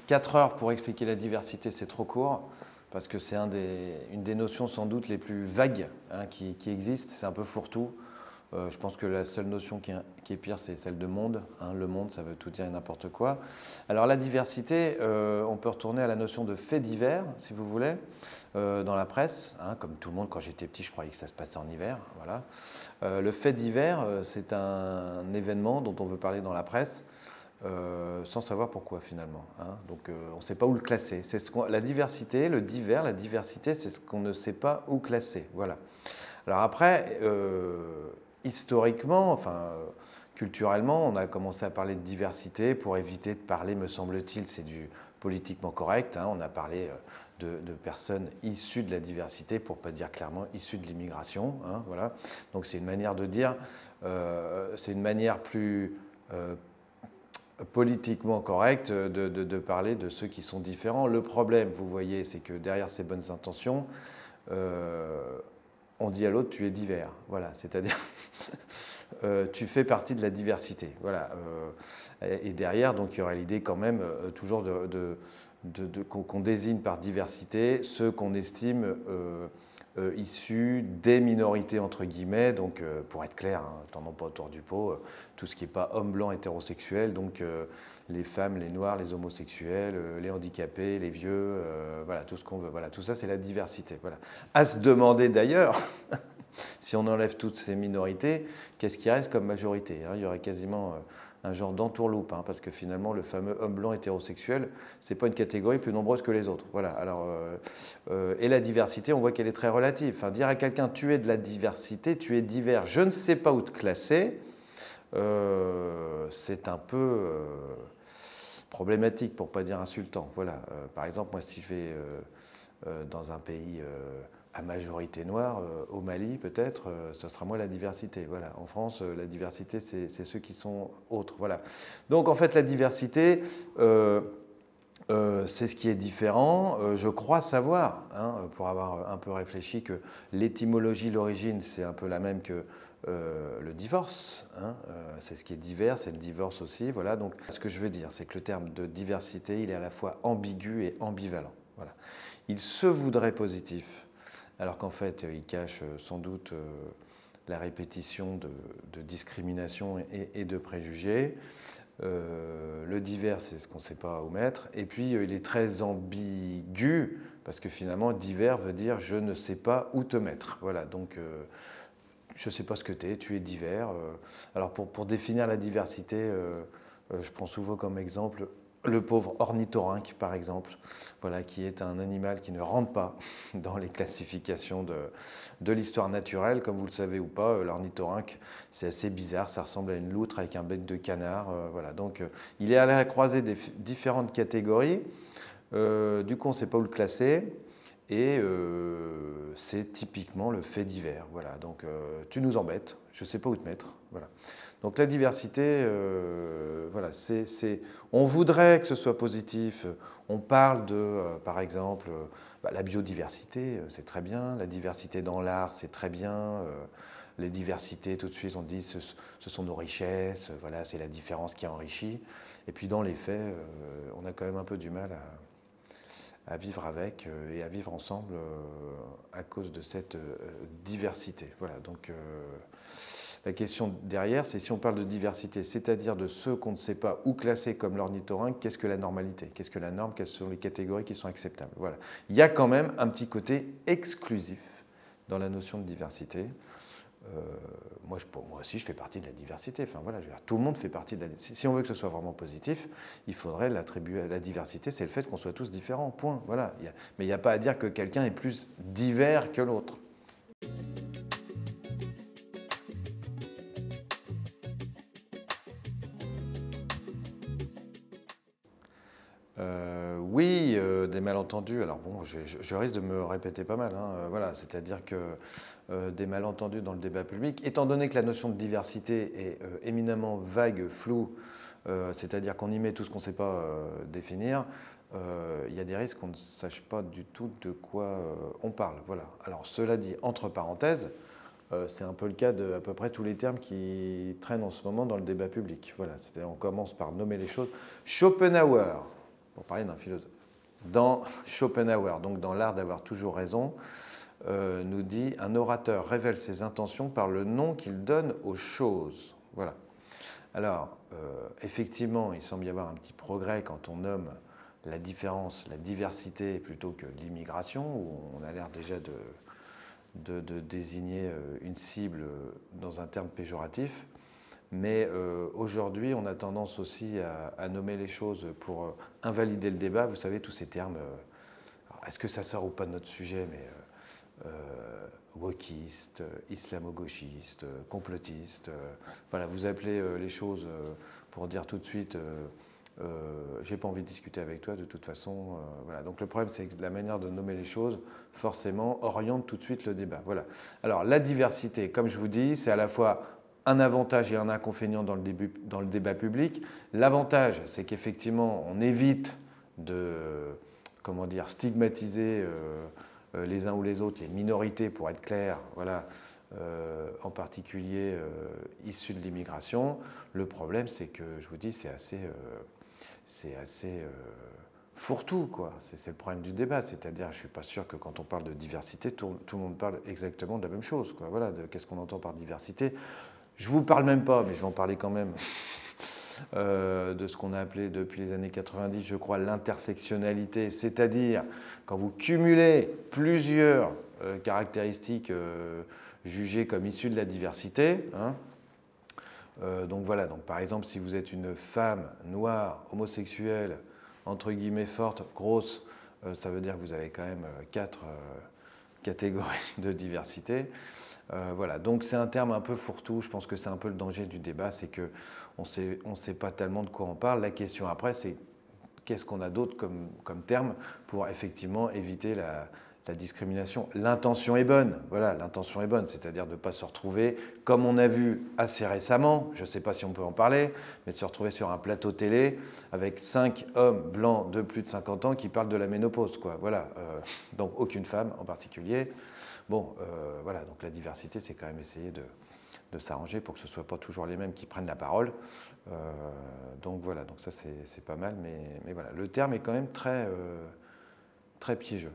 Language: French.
4 heures pour expliquer la diversité, c'est trop court, parce que c'est une des notions sans doute les plus vagues qui existent, c'est un peu fourre-tout. Je pense que la seule notion qui est pire, c'est celle de monde. Le monde, ça veut tout dire et n'importe quoi. Alors la diversité, on peut retourner à la notion de fait divers, si vous voulez, dans la presse. Comme tout le monde, quand j'étais petit, je croyais que ça se passait en hiver. Voilà. Le fait divers, c'est un événement dont on veut parler dans la presse, sans savoir pourquoi finalement. Donc on ne sait pas où le classer. La diversité, le divers, la diversité, c'est ce qu'on ne sait pas où classer. Voilà. Alors après, historiquement, culturellement, on a commencé à parler de diversité pour éviter de parler, me semble-t-il, c'est du politiquement correct. On a parlé de personnes issues de la diversité, pour ne pas dire clairement issues de l'immigration. Voilà. Donc c'est une manière de dire, c'est une manière plus politiquement correcte de parler de ceux qui sont différents. Le problème, vous voyez, c'est que derrière ces bonnes intentions, on dit à l'autre tu es divers, voilà, c'est-à-dire tu fais partie de la diversité, voilà. Et derrière, donc il y aurait l'idée quand même toujours qu'on désigne par diversité ceux qu'on estime issus des minorités entre guillemets, donc pour être clair, tendons pas autour du pot, tout ce qui n'est pas homme blanc hétérosexuel, donc les femmes, les noirs, les homosexuels, les handicapés, les vieux, voilà, tout ce qu'on veut. Voilà, tout ça, c'est la diversité. Voilà. À se demander d'ailleurs, si on enlève toutes ces minorités, qu'est-ce qui reste comme majorité? Il y aurait quasiment un genre d'entourloupe, parce que finalement, le fameux homme blanc hétérosexuel, ce n'est pas une catégorie plus nombreuse que les autres. Voilà. Alors, et la diversité, on voit qu'elle est très relative. Enfin, dire à quelqu'un, tu es de la diversité, tu es divers, je ne sais pas où te classer, c'est un peu problématique, pour ne pas dire insultant. Voilà. Par exemple, moi, si je vais dans un pays à majorité noire, au Mali peut-être, ce sera moi la diversité. Voilà. En France, la diversité, c'est ceux qui sont autres. Voilà. Donc en fait, la diversité, c'est ce qui est différent. Je crois savoir, pour avoir un peu réfléchi, que l'étymologie, l'origine, c'est un peu la même que le divorce. C'est ce qui est divers, c'est le divorce aussi. Voilà. Donc ce que je veux dire, c'est que le terme de diversité, il est à la fois ambigu et ambivalent. Voilà. Il se voudrait positif, alors qu'en fait, il cache sans doute la répétition de discrimination et de préjugés. Le divers, c'est ce qu'on ne sait pas où mettre. Et puis, il est très ambigu, parce que finalement, divers veut dire je ne sais pas où te mettre. Voilà, donc je ne sais pas ce que tu es divers. Alors, pour définir la diversité, je prends souvent comme exemple le pauvre ornithorynque, par exemple, voilà, qui est un animal qui ne rentre pas dans les classifications de l'histoire naturelle. Comme vous le savez ou pas, l'ornithorynque, c'est assez bizarre, ça ressemble à une loutre avec un bec de canard. Voilà. Donc, il est à la croisée des différentes catégories. Du coup, on ne sait pas où le classer. Et c'est typiquement le fait divers. Voilà. Donc, tu nous embêtes, je ne sais pas où te mettre. Voilà. Donc la diversité, voilà, on voudrait que ce soit positif. On parle de, par exemple, la biodiversité, c'est très bien. La diversité dans l'art, c'est très bien. Les diversités, tout de suite, on dit ce sont nos richesses. Voilà, c'est la différence qui enrichit. Et puis dans les faits, on a quand même un peu du mal à vivre avec et à vivre ensemble à cause de cette diversité. Voilà, donc la question derrière, c'est si on parle de diversité, c'est-à-dire de ceux qu'on ne sait pas où classer comme l'ornithorynque, qu'est-ce que la normalité? Qu'est-ce que la norme? Quelles sont les catégories qui sont acceptables? Voilà. Il y a quand même un petit côté exclusif dans la notion de diversité. Moi aussi, je fais partie de la diversité. Enfin, voilà, je veux dire, tout le monde fait partie de la diversité. Si on veut que ce soit vraiment positif, il faudrait l'attribuer à la diversité. C'est le fait qu'on soit tous différents, point. Voilà. Mais il n'y a pas à dire que quelqu'un est plus divers que l'autre. Oui, des malentendus. Alors bon, je risque de me répéter pas mal. Voilà, c'est-à-dire que des malentendus dans le débat public, étant donné que la notion de diversité est éminemment vague, floue, c'est-à-dire qu'on y met tout ce qu'on ne sait pas définir, il y a des risques qu'on ne sache pas du tout de quoi on parle. Voilà. Alors cela dit, entre parenthèses, c'est un peu le cas de à peu près tous les termes qui traînent en ce moment dans le débat public. Voilà, c'est-à-dire on commence par nommer les choses. Schopenhauer. pour parler d'un philosophe. Dans Schopenhauer, donc dans l'art d'avoir toujours raison, nous dit « Un orateur révèle ses intentions par le nom qu'il donne aux choses ». Voilà. Alors, effectivement, il semble y avoir un petit progrès quand on nomme la différence, la diversité, plutôt que l'immigration, où on a l'air déjà de désigner une cible dans un terme péjoratif. Mais aujourd'hui, on a tendance aussi à nommer les choses pour invalider le débat. Vous savez, tous ces termes, est-ce que ça sort ou pas de notre sujet, mais wokiste, islamo-gauchiste, complotiste. Voilà, vous appelez les choses pour dire tout de suite j'ai pas envie de discuter avec toi de toute façon. Voilà. Donc le problème, c'est que la manière de nommer les choses, forcément, oriente tout de suite le débat. Voilà. Alors la diversité, comme je vous dis, c'est à la fois un avantage et un inconvénient dans le débat public. L'avantage, c'est qu'effectivement, on évite de stigmatiser les uns ou les autres, les minorités, pour être clair, voilà, en particulier issus de l'immigration. Le problème, c'est que, je vous dis, c'est assez fourre-tout, quoi. C'est le problème du débat. C'est-à-dire, je ne suis pas sûr que quand on parle de diversité, tout le monde parle exactement de la même chose, quoi. Voilà, qu'est-ce qu'on entend par diversité. Je ne vous parle même pas, mais je vais en parler quand même, de ce qu'on a appelé depuis les années 90, je crois, l'intersectionnalité, c'est-à-dire quand vous cumulez plusieurs caractéristiques jugées comme issues de la diversité. Hein, donc voilà, donc par exemple, si vous êtes une femme noire, homosexuelle, entre guillemets forte, grosse, ça veut dire que vous avez quand même 4 catégories de diversité. Voilà, donc c'est un terme un peu fourre-tout. Je pense que c'est un peu le danger du débat, c'est qu'on ne sait pas tellement de quoi on parle. La question après, c'est qu'est-ce qu'on a d'autre comme terme pour effectivement éviter la discrimination. L'intention est bonne, voilà, l'intention est bonne, c'est-à-dire de ne pas se retrouver, comme on a vu assez récemment, je ne sais pas si on peut en parler, mais de se retrouver sur un plateau télé avec 5 hommes blancs de plus de 50 ans qui parlent de la ménopause, quoi. Voilà, donc aucune femme en particulier. Bon, voilà, donc la diversité, c'est quand même essayer de s'arranger pour que ce ne soit pas toujours les mêmes qui prennent la parole. Donc voilà, donc ça c'est pas mal, mais voilà, le terme est quand même très piégeux.